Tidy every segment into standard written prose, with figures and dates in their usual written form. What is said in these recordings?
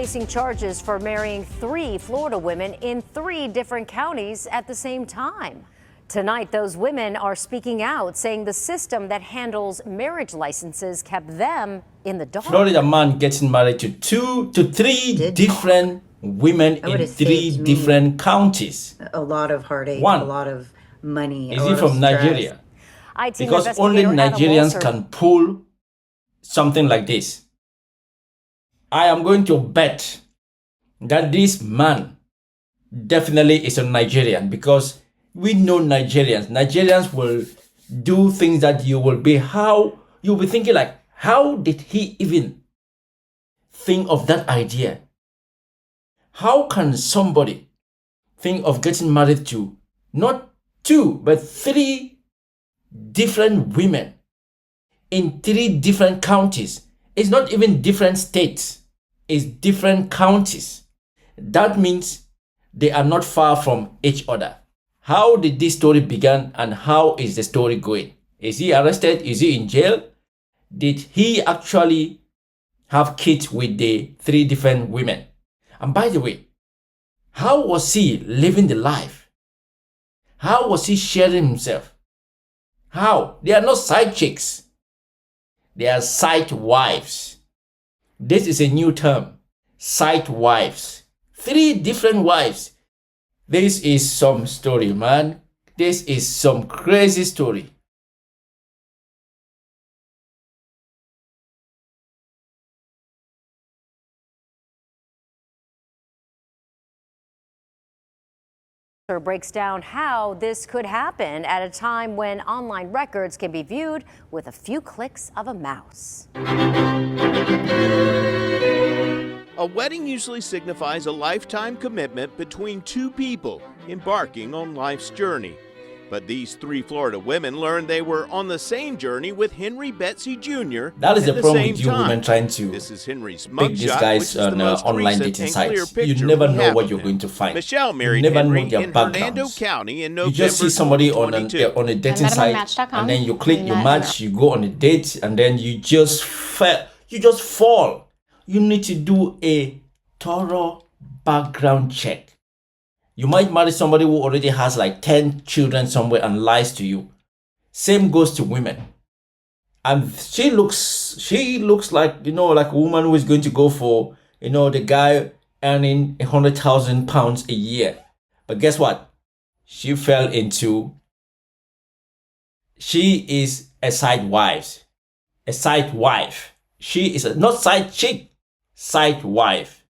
facing charges for marrying 3 Florida women in 3 different counties at the same time. Tonight, those women are speaking out, saying the system that handles marriage licenses kept them in the dark. Florida man getting married to 2 to 3 different women in 3 different counties. A lot of heartache, One, a lot of money. is he from Nigeria? Because only Nigerians can pull something like this. I am going to bet that this man definitely is a Nigerian, because we know Nigerians. Nigerians will do things that you'll be thinking like, how did he even think of that idea? How can somebody think of getting married to not 2 but 3 different women in 3 different counties? It's not even different states, it's different counties. That means they are not far from each other. How did this story begin, and how is the story going? Is he arrested? Is he in jail? Did he actually have kids with the 3 different women? And by the way, how was he living the life? How was he sharing himself? How? They are not side chicks. They are side wives. This is a new term. Side wives. 3 different wives. This is some story, man. This is some crazy story. Breaks down how this could happen at a time when online records can be viewed with a few clicks of a mouse. A wedding usually signifies a lifetime commitment between 2 people embarking on life's journey. But these 3 Florida women learned they were on the same journey with Henry Betsy Jr. That is the problem with you time. women trying to This is Henry's pick these mugshot, guys on online dating sites. You never know what you're going to find. Michelle married you never Henry know their in Hernando backgrounds. County in You November just see somebody on a dating site, Match.com. and then you click, you match, you go on a date, and then you just fall. You need to do a thorough background check. You might marry somebody who already has like 10 children somewhere and lies to you. Same goes to women. And she looks like, like a woman who is going to go for, the guy earning £100,000 a year. But guess what? She is a side wife. A side wife. She is not side chick, side wife.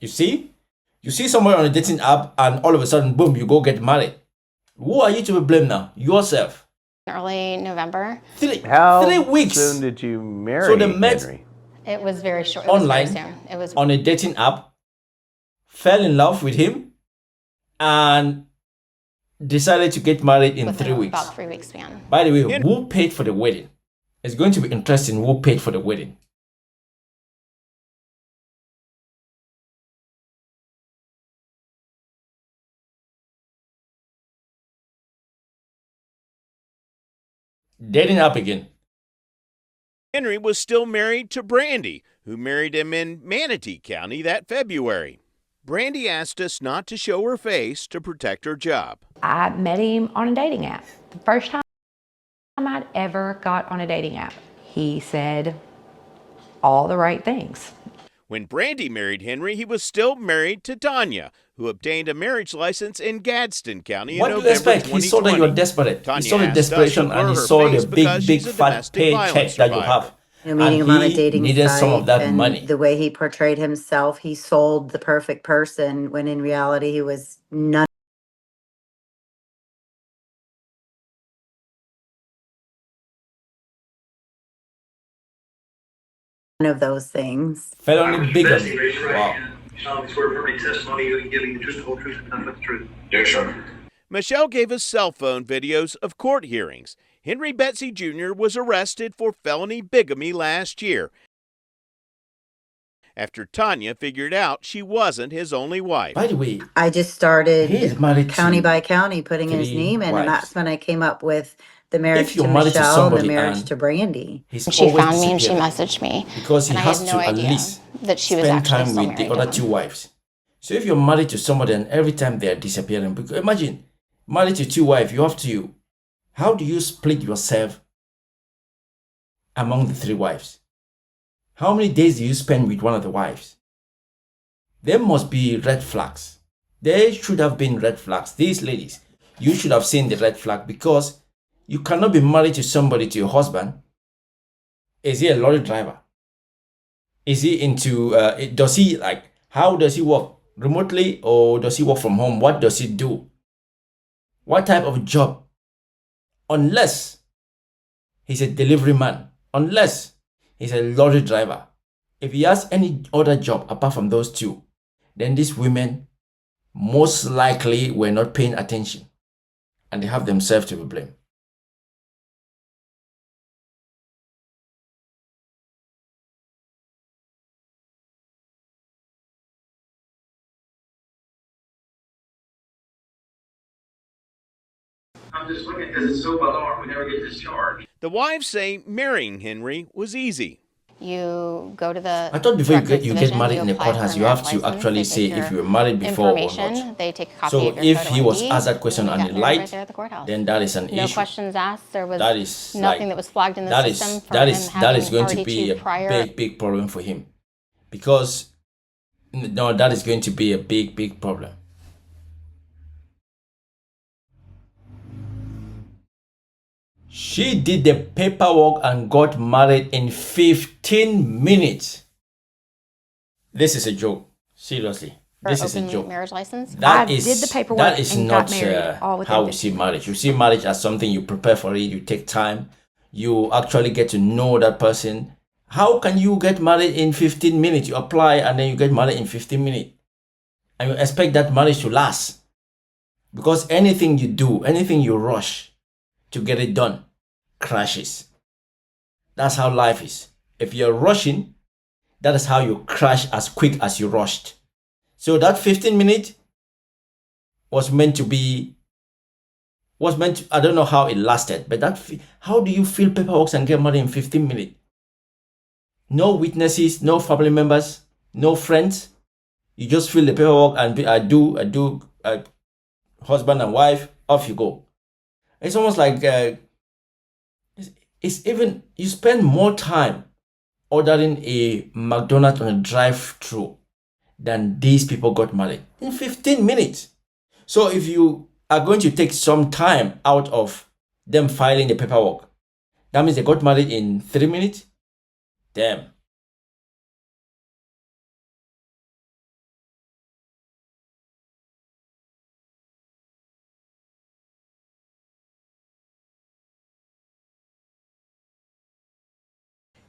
You see somebody on a dating app, and all of a sudden, boom, you go get married. Who are you to be blamed now? Yourself. Early November. 3 How weeks. soon did you marry So they met Henry? It was very short. Online, It was very soon. It was on a dating app, fell in love with him, and decided to get married in 3 weeks. About 3 weeks span. By the way, who paid for the wedding? It's going to be interesting who paid for the wedding. Dating up again. Henry was still married to Brandy, who married him in Manatee County that February. Brandy asked us not to show her face to protect her job. I met him on a dating app. The first time I'd ever got on a dating app. He said all the right things. When Brandy married Henry, he was still married to Tanya, who obtained a marriage license in Gadsden County in What do November you expect? 2020. He saw that you're desperate. Tanya he saw the asked us to desperation, blur and he her saw face the because big she's a fat domestic paycheck violence that you survivor. have. Meeting him on a dating needed site, some of that and money. the way he portrayed himself, he sold the perfect person when in reality he was none of those things. Felony bigamy. Wow. Swear for any testimony you can give me the truth, the whole truth, and nothing but the truth. Yes, sir. Michelle gave us cell phone videos of court hearings. Henry Betsy Jr. was arrested for felony bigamy last year after Tanya figured out she wasn't his only wife. By the way, I just started he is married county to by county putting his 3 name in, wives. and that's when I came up with the marriage If you're to married to Michelle and the somebody marriage and to Brandy. he's She always found me and she disappearing messaged me. because he And I has had to no at idea least that she was spend actually time still with the married to other him. two wives. So if you're married to somebody and every time they're disappearing, because imagine married to two wives, you have to, how do you split yourself among the three wives? How many days do you spend with one of the wives? There must be red flags. There should have been red flags. These ladies, you should have seen the red flag, because you cannot be married to somebody, to your husband. Is he a lorry driver? Is he into, does he like, how does he work? Remotely, or does he work from home? What does he do? What type of job? Unless he's a delivery man, unless he's a lorry driver. If he has any other job apart from those two, then these women most likely were not paying attention and they have themselves to be blamed. I'm just looking because it's so bizarre. We never get discharged. The wives say marrying Henry was easy. You go to the I thought before records you get division, married you in a apply for courthouse, a you have marriage to license, actually they say take if your you were married before or information, not. they take a copy So of your if photo he was ID, asked that question and you and got he married right lied, there at the courthouse. then that is an No issue. questions asked. There was That is nothing like, that was flagged in the that system is for that him is having that is going to already be two a prior. big problem for him, because no, that is going to be a big problem. She did the paperwork and got married in 15 minutes. This is a joke. Seriously. This is a open joke. marriage license. That I is, did the paperwork that is and not got married all within how we 15 see marriage. You see marriage as something you prepare for it, you take time, you actually get to know that person. How can you get married in 15 minutes? You apply and then you get married in 15 minutes. And you expect that marriage to last. Because anything you do, anything you rush to get it done, crashes. That's how life is. If you're rushing, that is how you crash as quick as you rushed. So that 15 minutes was meant to be, I don't know how it lasted, but how do you fill paperwork and get married in 15 minutes? No witnesses, no family members, no friends. You just fill the paperwork and I do, husband and wife, off you go. It's almost like, it's even, you spend more time ordering a McDonald's on a drive-through than these people got married in 15 minutes. So if you are going to take some time out of them filing the paperwork, that means they got married in 3 minutes? Damn.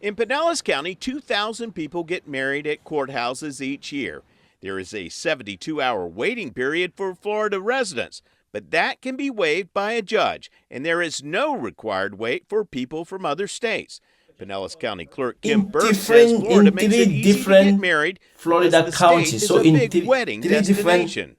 In Pinellas County, 2,000 people get married at courthouses each year. There is a 72-hour waiting period for Florida residents, but that can be waived by a judge, and there is no required wait for people from other states. Pinellas County Clerk Kim Burke says Florida makes it easy to get married Florida because the counties. state is So a in big wedding three different destination.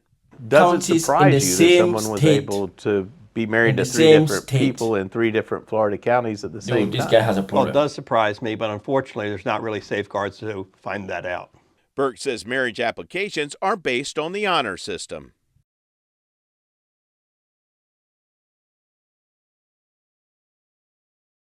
Does it counties in surprise the you that same someone was state. able to be married In to the three same different state. people in three different Florida counties at the same Dude, this time? guy has a Well, problem. it does surprise me, but unfortunately, there's not really safeguards to find that out. Burke says marriage applications are based on the honor system.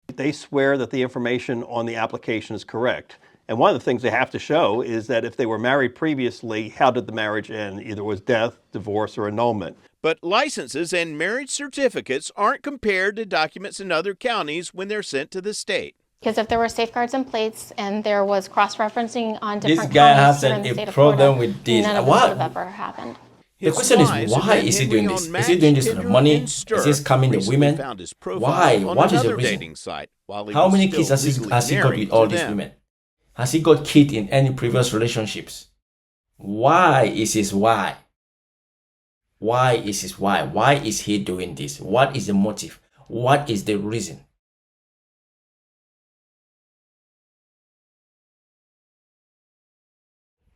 They swear that the information on the application is correct. And one of the things they have to show is that if they were married previously, how did the marriage end? Either was death, divorce, or annulment. But licenses and marriage certificates aren't compared to documents in other counties when they're sent to the state. Because if there were safeguards in place and there was cross-referencing on This different guy counties has here in the a state of problem Florida, with this. none of Why? this would have ever happened. The His question is, wives have why met is he Henry doing on this? Is Match, he doing this for the Tinder, money? and Is Stir. he scamming the Recently women? found his profile Why? on What is the another reason? dating site while he How was many still kids has legally he got married with all to these them. women? Has he got kids in any previous relationships? Why is his why? Why is his why? Why is he doing this? What is the motive? What is the reason?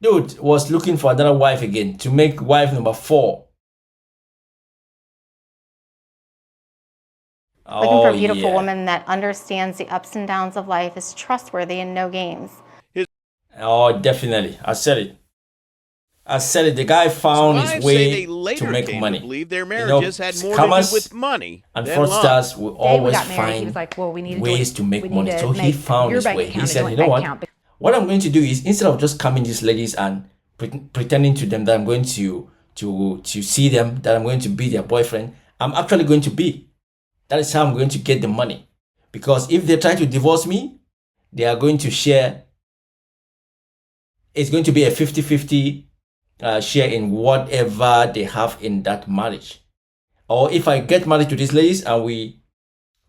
Dude was looking for another wife again to make wife number 4. Looking for a Oh, beautiful yeah. woman that understands the ups and downs of life, is trustworthy, and no games. Oh, definitely. I said it. I said it. The guy His found his wives say they way to later make came money. to believe their You know, marriages had more to do scammers with money and than love. fraudsters will Day we always got married, he find was like, well, we need a ways joint, to make we need money. to So he make found your his bank way. He account a said, joint you know bank what? account. What I'm going to do is, instead of just coming these ladies and pretending to them that I'm going to see them, that I'm going to be their boyfriend, I'm actually going to be. That is how I'm going to get the money. Because if they try to divorce me, they are going to share. It's going to be a 50-50 share in whatever they have in that marriage. Or if I get married to these ladies and we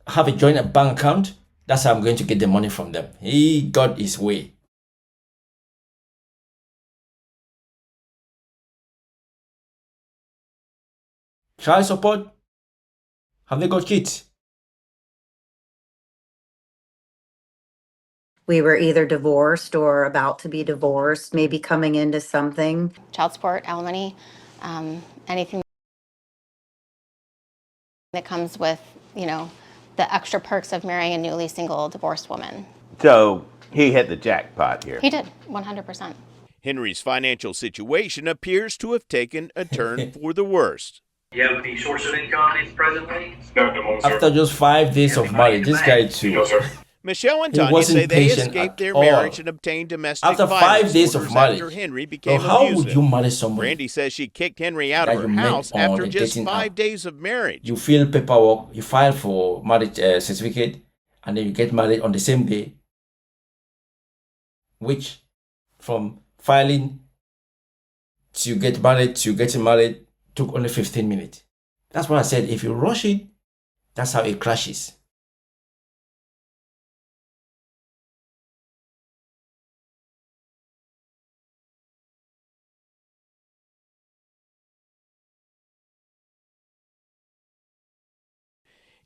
have a joint bank account, that's how I'm going to get the money from them. He got his way. Child support? Have they got kids? We were either divorced or about to be divorced, maybe coming into something. Child support, alimony, anything that comes with, the extra perks of marrying a newly single divorced woman. So he hit the jackpot here. He did, 100%. Henry's financial situation appears to have taken a turn for the worst. Do you have any source of income presently? No, at the moment, sir. After just 5 days of marriage, this guy too. No, sir. Michelle and He Tanya wasn't say they patient escaped at their all. marriage and obtained domestic After violence 5 days of orders marriage, after Henry so became how abusive. would you marry someone? Brandy says she kicked Henry out that of her you met house on after a just dating 5 app? days of marriage. You fill paperwork, you file for marriage certificate, and then you get married on the same day, which from filing to get married to getting married took only 15 minutes. That's what I said. If you rush it, that's how it crashes.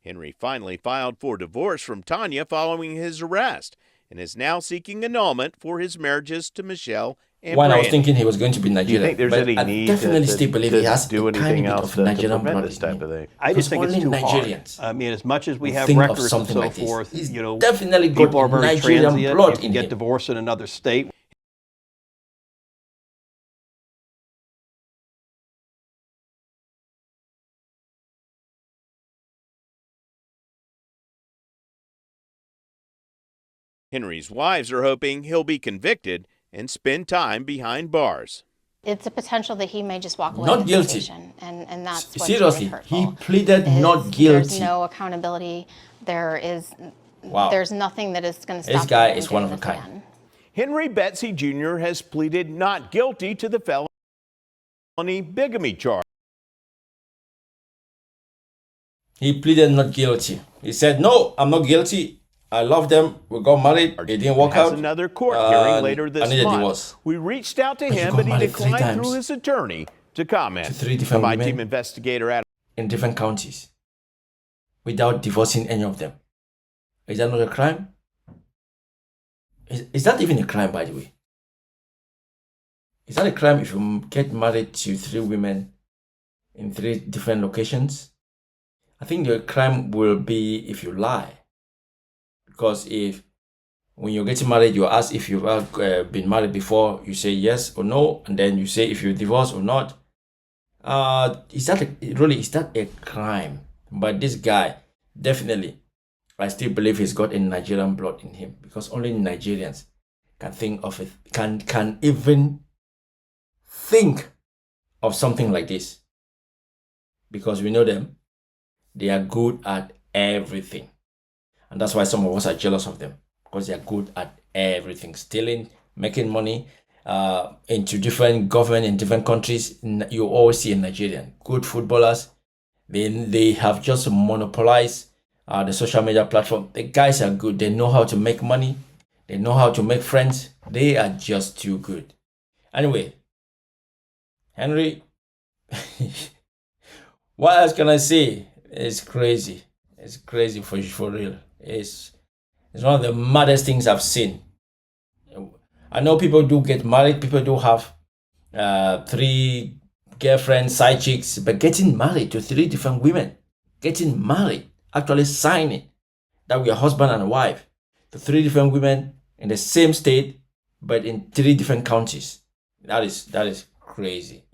Henry finally filed for divorce from Tanya following his arrest and is now seeking annulment for his marriages to Michelle and When I was Brandy. thinking he was going to be Nigerian, Do you think there's but any I need definitely to still believe he has do a tiny anything bit else of to Nigerian prevent blood this in type him. of thing? I just think it's Only too Nigerians hard. I mean, as much as we who have think of records and something so like this. forth, He's you know, definitely got people are very Nigerian transient. blood You can in get him. divorced in another state. Henry's wives are hoping he'll be convicted and spend time behind bars. It's a potential that he may just walk away Not from the guilty. situation, and that's what's Seriously, really he hurtful. pleaded is not There's guilty. no accountability. There's nothing that is going to stop This guy him from is one doing of a this kind. again. Henry Betsy Jr. has pleaded not guilty to the felony bigamy charge. He pleaded not guilty. He said, "No, I'm not guilty. I love them. We got married. It didn't work Has out. another court hearing later I this need a month. divorce." We reached out to But you him, got but he married 3 declined through times. his attorney to comment. To 3 different My women. team investigator Adam In different counties without divorcing any of them. Is that not a crime? Is that even a crime, by the way? Is that a crime if you get married to 3 women in 3 different locations? I think the crime will be if you lie. Because if when you're getting married, you ask if you've been married before, you say yes or no, and then you say if you're divorced or not. Is that a crime? But this guy, definitely, I still believe he's got a Nigerian blood in him, because only Nigerians can think of it, can even think of something like this. Because we know them, they are good at everything. And that's why some of us are jealous of them, because they are good at everything. Stealing, making money, into different government in different countries. You always see a Nigerian. Good footballers. They have just monopolized the social media platform. The guys are good. They know how to make money. They know how to make friends. They are just too good. Anyway, Henry, what else can I say? It's crazy. It's crazy for real. It's one of the maddest things I've seen. I know people do get married. People do have 3 girlfriends, side chicks, but getting married to 3 different women, getting married actually sign it, that we are husband and wife, to 3 different women in the same state, but in 3 different counties. That is crazy.